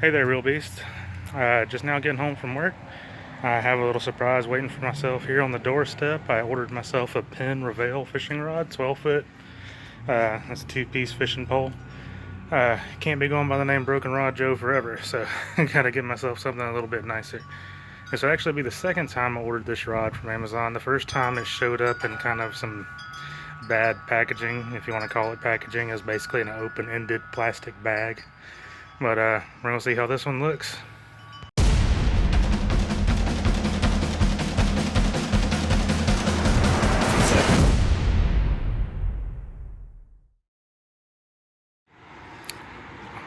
Hey there, real beast. Just now getting home from work. I have a little surprise waiting for myself here on the doorstep. I ordered myself a Penn Prevail fishing rod, 12 foot. That's a two-piece fishing pole. Can't be going by the name Broken Rod Joe forever, so I gotta get myself something a little bit nicer. This will actually be the second time I ordered this rod from Amazon. The first time it showed up in kind of some bad packaging, if you want to call it packaging. It was basically an open-ended plastic bag. But we're gonna see how this one looks.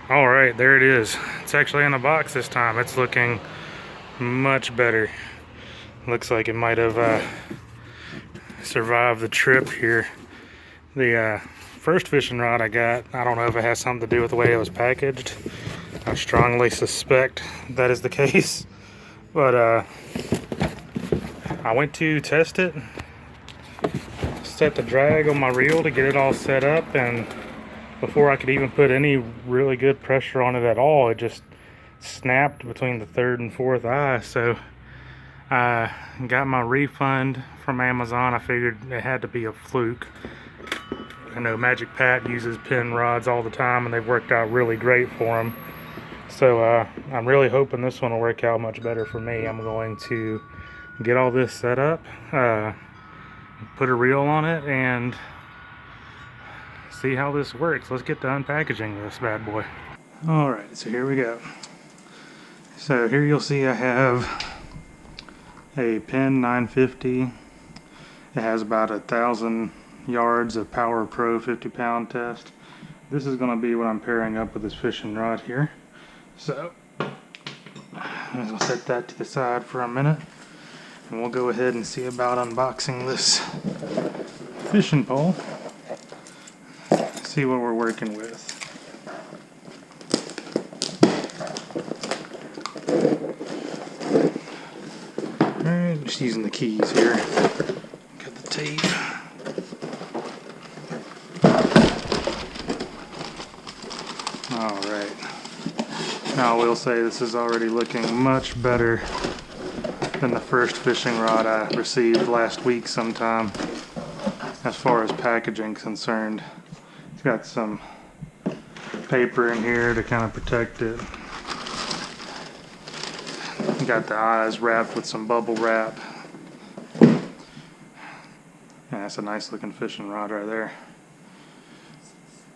Alright, there it is. It's actually in a box this time. It's looking much better. Looks like it might have survived the trip here. The first fishing rod I got, I don't know if it has something to do with the way it was packaged. I strongly suspect that is the case. But I went to test it, set the drag on my reel to get it all set up, and before I could even put any really good pressure on it at all, it just snapped between the third and fourth eye. So I got my refund from Amazon. I figured it had to be a fluke. I know Magic Pat uses Penn rods all the time, and they've worked out really great for him. So I'm really hoping this one will work out much better for me. I'm going to get all this set up, put a reel on it, and see how this works. Let's get to unpackaging this bad boy. Alright, so here we go. So here you'll see I have a Penn 950. It has about 1,000 yards of Power Pro 50-pound test. This is going to be what I'm pairing up with this fishing rod here. So I'll set that to the side for a minute, and we'll go ahead and see about unboxing this fishing pole. See what we're working with. Alright, just using the keys here. Got the tape. Alright. Now I will say this is already looking much better than the first fishing rod I received last week sometime, as far as packaging concerned. It's got some paper in here to kind of protect it. Got the eyes wrapped with some bubble wrap. Yeah, that's a nice looking fishing rod right there.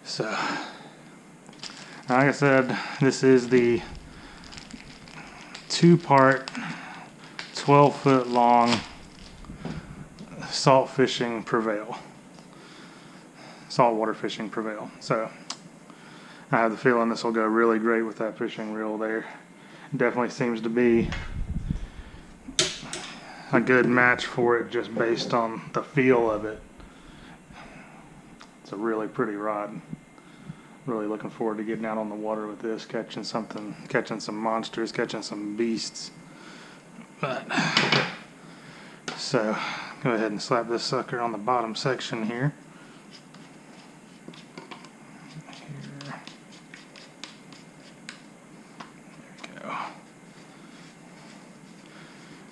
So, like I said, this is the 2-part, 12-foot long salt fishing Prevail. Saltwater fishing Prevail. So I have the feeling this will go really great with that fishing reel there. It definitely seems to be a good match for it just based on the feel of it. It's a really pretty rod. Really looking forward to getting out on the water with this, catching some monsters, catching some beasts. But so go ahead and slap this sucker on the bottom section here.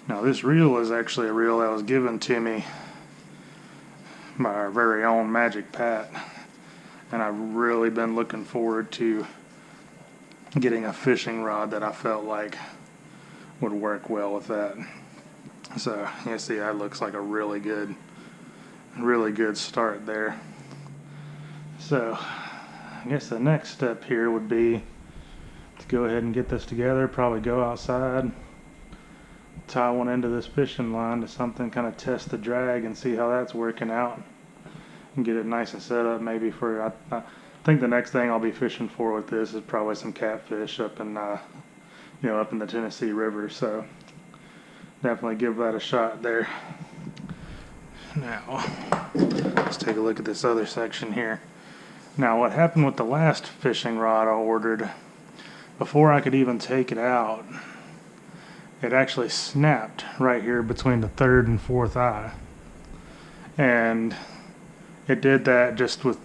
Now this reel is actually a reel that was given to me by our very own Magic Pat, and I've really been looking forward to getting a fishing rod that I felt like would work well with that. So you see that looks like a really good start there. So I guess the next step here would be to go ahead and get this together, probably go outside, tie one end of this fishing line to something, kind of test the drag and see how that's working out, and get it nice and set up. Maybe for I think the next thing I'll be fishing for with this is probably some catfish up in up in the Tennessee River. So definitely give that a shot there. Now let's take a look at this other section here. Now what happened with the last fishing rod I ordered, before I could even take it out, it actually snapped right here between the third and fourth eye. And it did that just with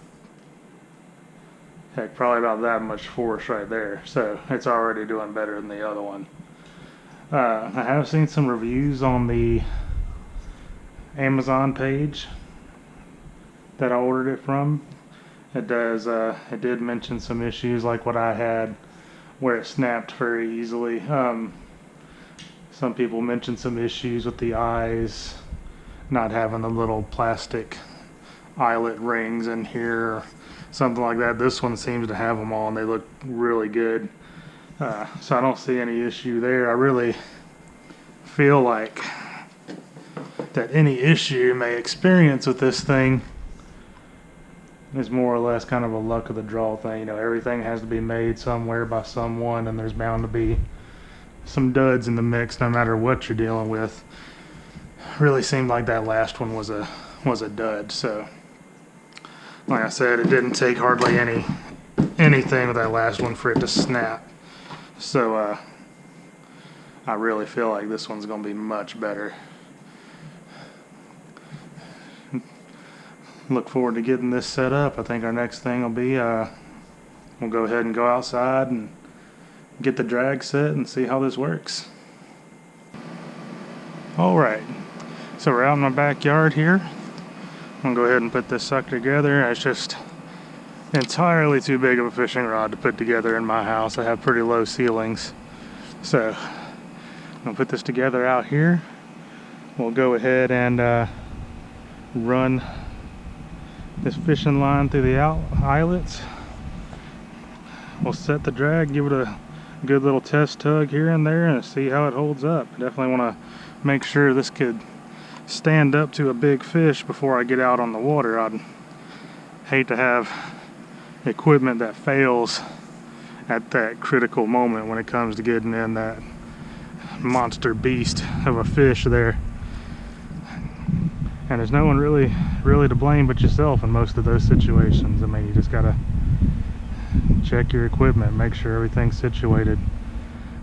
Heck, probably about that much force right there. So it's already doing better than the other one. I have seen some reviews on the Amazon page that I ordered it from. It did mention some issues like what I had, where it snapped very easily. Some people mentioned some issues with the eyes, not having the little plastic eyelet rings in here, something like that. This one seems to have them all, and they look really good. So I don't see any issue there. I really feel like that any issue you may experience with this thing is more or less kind of a luck of the draw thing. You know, everything has to be made somewhere by someone, and there's bound to be some duds in the mix no matter what you're dealing with. Really seemed like that last one was a dud. So like I said, it didn't take hardly anything with that last one for it to snap. So I really feel like this one's gonna be much better. Look forward to getting this set up. I think our next thing will be we'll go ahead and go outside and get the drag set and see how this works. Alright, so we're out in my backyard here. I'm gonna go ahead and put this sucker together. It's just entirely too big of a fishing rod to put together in my house. I have pretty low ceilings. So I'm gonna put this together out here. We'll go ahead and run this fishing line through the eyelets. We'll set the drag, give it a good little test tug here and there, and see how it holds up. Definitely want to make sure this could stand up to a big fish before I get out on the water. I'd hate to have equipment that fails at that critical moment when it comes to getting in that monster beast of a fish there. And there's no one really to blame but yourself in most of those situations. I mean, you just gotta check your equipment, make sure everything's situated.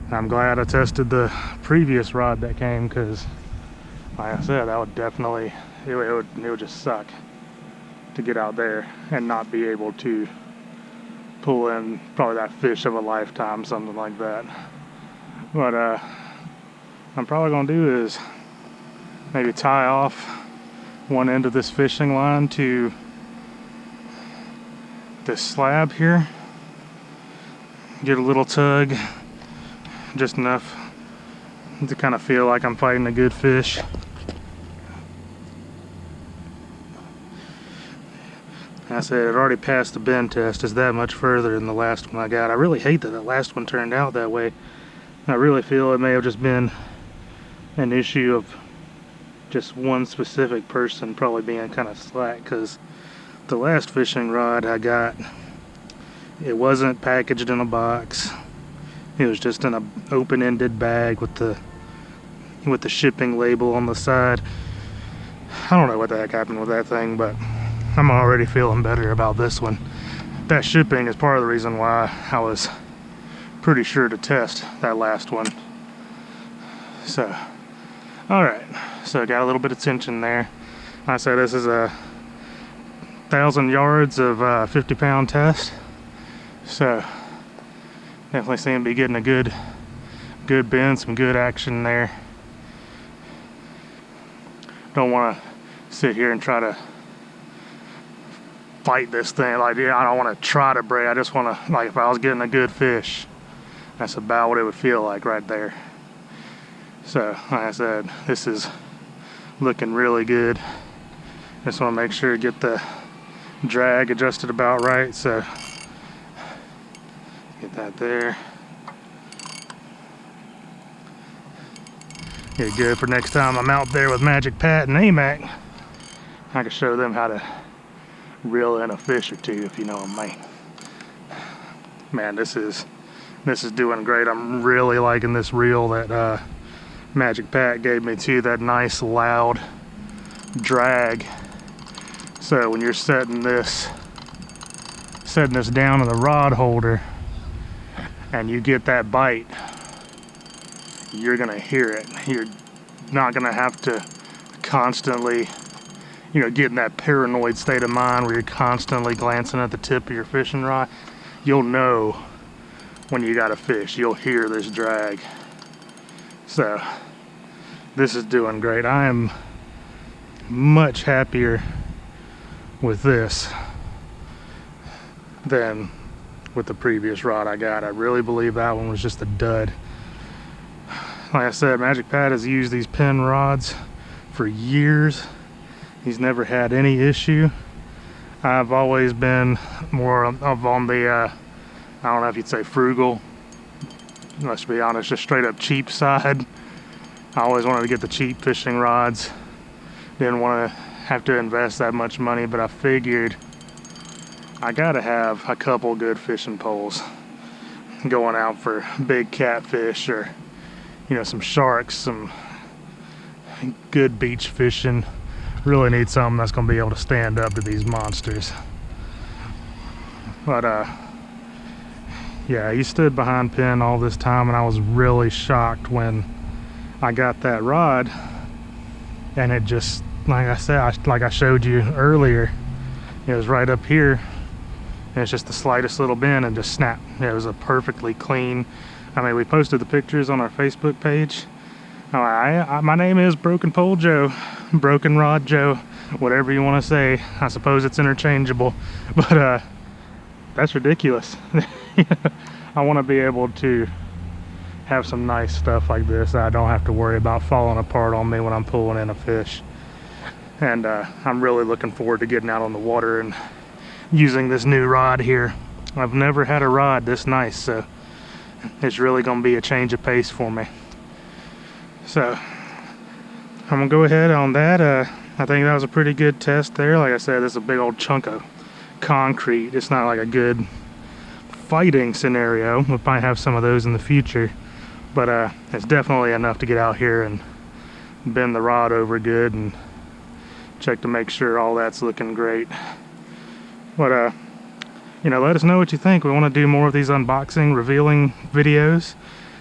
And I'm glad I tested the previous rod that came, because like I said, that would definitely, it would just suck to get out there and not be able to pull in probably that fish of a lifetime, something like that. What I'm probably gonna do is maybe tie off one end of this fishing line to this slab here, get a little tug, just enough to kind of feel like I'm fighting a good fish. I said it already passed the bend test. It's that much further than the last one I got. I really hate that the last one turned out that way. I really feel it may have just been an issue of just one specific person probably being kind of slack, because the last fishing rod I got, it wasn't packaged in a box. It was just in an open-ended bag with the shipping label on the side. I don't know what the heck happened with that thing, but I'm already feeling better about this one. That shipping is part of the reason why I was pretty sure to test that last one. So, alright, so got a little bit of tension there. Like I said, this is a 1,000 yards of 50-pound test. So, definitely seem to be getting a good bend, some good action there. Don't want to sit here and try to fight this thing. Like, yeah, I don't want to try to break. I just want to, like, if I was getting a good fish, that's about what it would feel like right there. So, like I said, this is looking really good. Just want to make sure to get the drag adjusted about right. So, get that there. Get good for next time I'm out there with Magic Pat and AMAC. I can show them how to reel in a fish or two, if you know what I mean. Man, this is doing great. I'm really liking this reel that Magic Pat gave me too. That nice loud drag. So when you're setting this down in the rod holder and you get that bite, you're gonna hear it. You're not gonna have to constantly, get in that paranoid state of mind where you're constantly glancing at the tip of your fishing rod. you'll know when you got a fish. You'll hear this drag. So this is doing great. I am much happier with this than with the previous rod I got. I really believe that one was just a dud. Like I said, Magic Pat has used these Penn rods for years. He's never had any issue. I've always been more of on the, I don't know if you'd say frugal, let's be honest, just straight up cheap side. I always wanted to get the cheap fishing rods. Didn't want to have to invest that much money, but I figured I gotta have a couple good fishing poles going out for big catfish, or you know, some sharks, some good beach fishing. Really need something that's gonna be able to stand up to these monsters. But yeah, he stood behind Penn all this time, and I was really shocked when I got that rod, and it just, like I said, like I showed you earlier, it was right up here, and it's just the slightest little bend and just snap. It was a perfectly clean. I mean, we posted the pictures on our Facebook page. My name is Broken Pole Joe, Broken Rod Joe, whatever you want to say. I suppose it's interchangeable, but that's ridiculous. I want to be able to have some nice stuff like this that I don't have to worry about falling apart on me when I'm pulling in a fish. And I'm really looking forward to getting out on the water and using this new rod here. I've never had a rod this nice, so it's really going to be a change of pace for me. So I'm gonna go ahead on that. I think that was a pretty good test there. Like I said, this is a big old chunk of concrete. It's not like a good fighting scenario. We might have some of those in the future, but it's definitely enough to get out here and bend the rod over good and check to make sure all that's looking great. But you know, let us know what you think. We want to do more of these unboxing, revealing videos.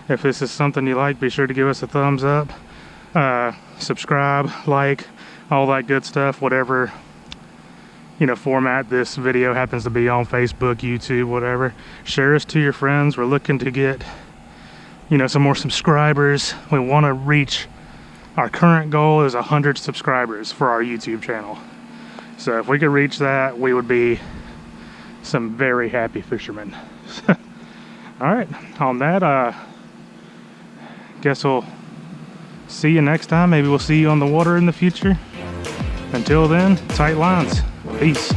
If this is something you like, be sure to give us a thumbs up, subscribe, like, all that good stuff, whatever, you know, format this video happens to be on, Facebook, YouTube, whatever. Share us to your friends. We're looking to get, you know, some more subscribers. We want to reach, our current goal is 100 subscribers for our YouTube channel. So if we could reach that, we would be some very happy fishermen. All right, on that, guess we'll see you next time. Maybe we'll see you on the water in the future. Until then, tight lines. Peace.